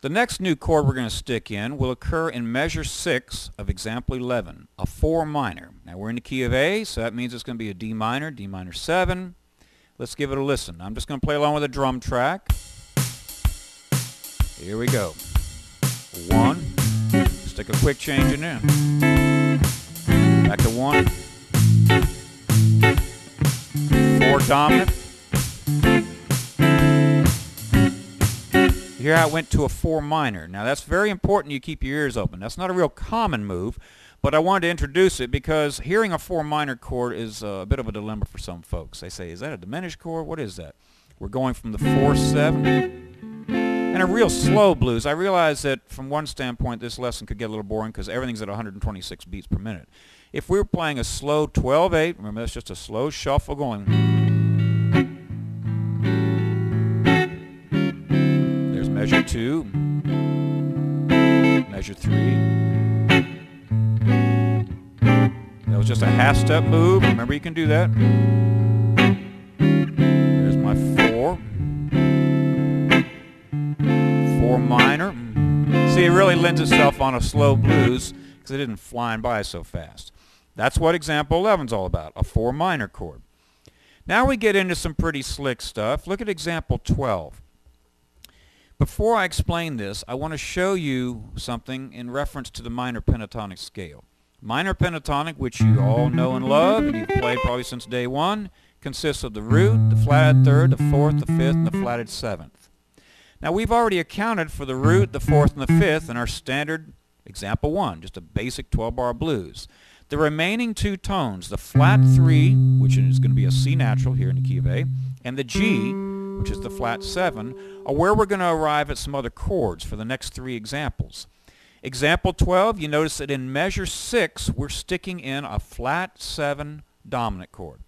The next new chord we're going to stick in will occur in measure 6 of example 11, a 4 minor. Now we're in the key of A, so that means it's going to be a D minor 7. Let's give it a listen. I'm just going to play along with a drum track. Here we go. 1. Stick a quick change in there. Back to 1. 4 dominant. Here I went to a 4 minor. Now that's very important you keep your ears open. That's not a real common move, but I wanted to introduce it because hearing a 4 minor chord is a bit of a dilemma for some folks. They say, is that a diminished chord? What is that? We're going from the 4-7 and a real slow blues. I realize that from one standpoint this lesson could get a little boring because everything's at 126 beats per minute. If we were playing a slow 12-8, remember that's just a slow shuffle going. Measure 2, measure 3. That was just a half-step move. Remember, you can do that. There's my 4. 4 minor. See, it really lends itself on a slow blues because it isn't flying by so fast. That's what example 11 is all about, a 4 minor chord. Now we get into some pretty slick stuff. Look at example 12. Before I explain this, I want to show you something in reference to the minor pentatonic scale. Minor pentatonic, which you all know and love, and you've played probably since day one, consists of the root, the flatted third, the fourth, the fifth, and the flatted seventh. Now we've already accounted for the root, the fourth, and the fifth in our standard example 1, just a basic 12-bar blues. The remaining 2 tones, the flat 3, which is going to be a C natural here in the key of A, and the G, which is the flat 7, are where we're going to arrive at some other chords for the next 3 examples. Example 12, you notice that in measure 6, we're sticking in a flat 7 dominant chord.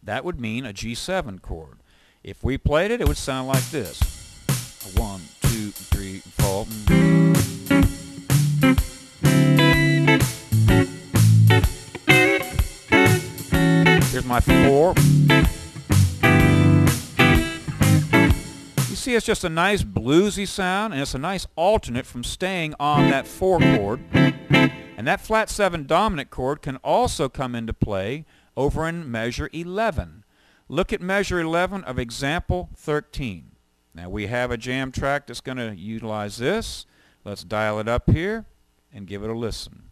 That would mean a G7 chord. If we played it, it would sound like this. 1, 2, 3, 4. Here's my 4. You see, it's just a nice bluesy sound, and it's a nice alternate from staying on that 4 chord. And that flat 7 dominant chord can also come into play over in measure 11. Look at measure 11 of example 13. Now we have a jam track that's going to utilize this. Let's dial it up here and give it a listen.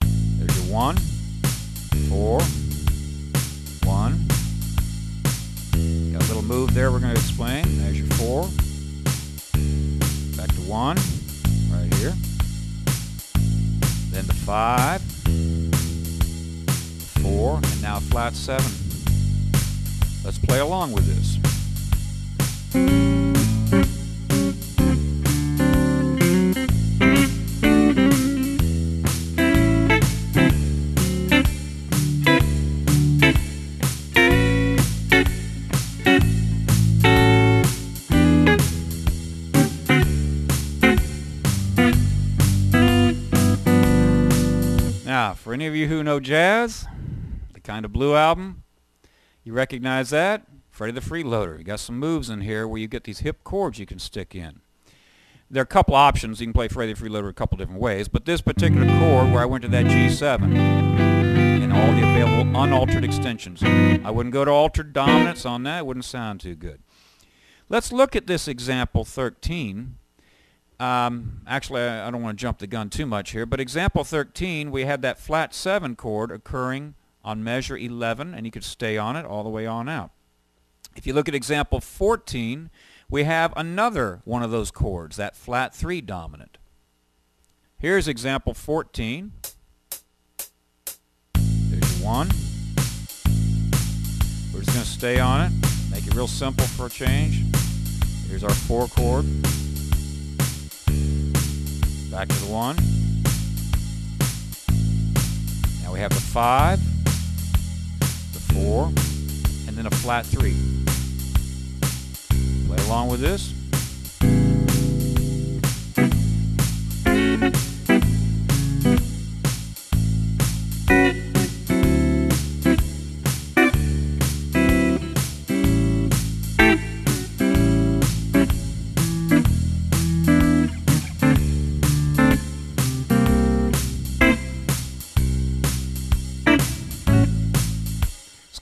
There's your 1, 4, 1. Got a little move there we're going to explain. There's your 4. Back to 1, right here. Then the 5, 4, and now flat 7. Let's play along with this. Now, for any of you who know jazz, the Kind of Blue album, you recognize that? Freddie the Freeloader. You got some moves in here where you get these hip chords you can stick in. There are a couple options. You can play Freddie the Freeloader a couple different ways, but this particular chord where I went to that G7 and all the available unaltered extensions. I wouldn't go to altered dominance on that. It wouldn't sound too good. Let's look at this example 13. Actually, I don't want to jump the gun too much here, but example 13, we had that flat 7 chord occurring on measure 11, and you could stay on it all the way on out. If you look at example 14, we have another one of those chords, that flat 3 dominant. Here's example 14. There's 1. We're just going to stay on it, make it real simple for a change. Here's our 4 chord. Back to the 1. Now we have the 5, the 4, and then a flat 3. Play along with this.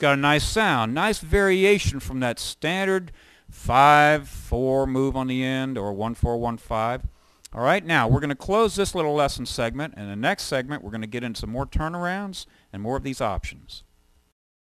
got a nice sound, nice variation from that standard 5-4 move on the end, or 1-4-1-5. All right, now we're going to close this little lesson segment, and in the next segment we're going to get into some more turnarounds and more of these options.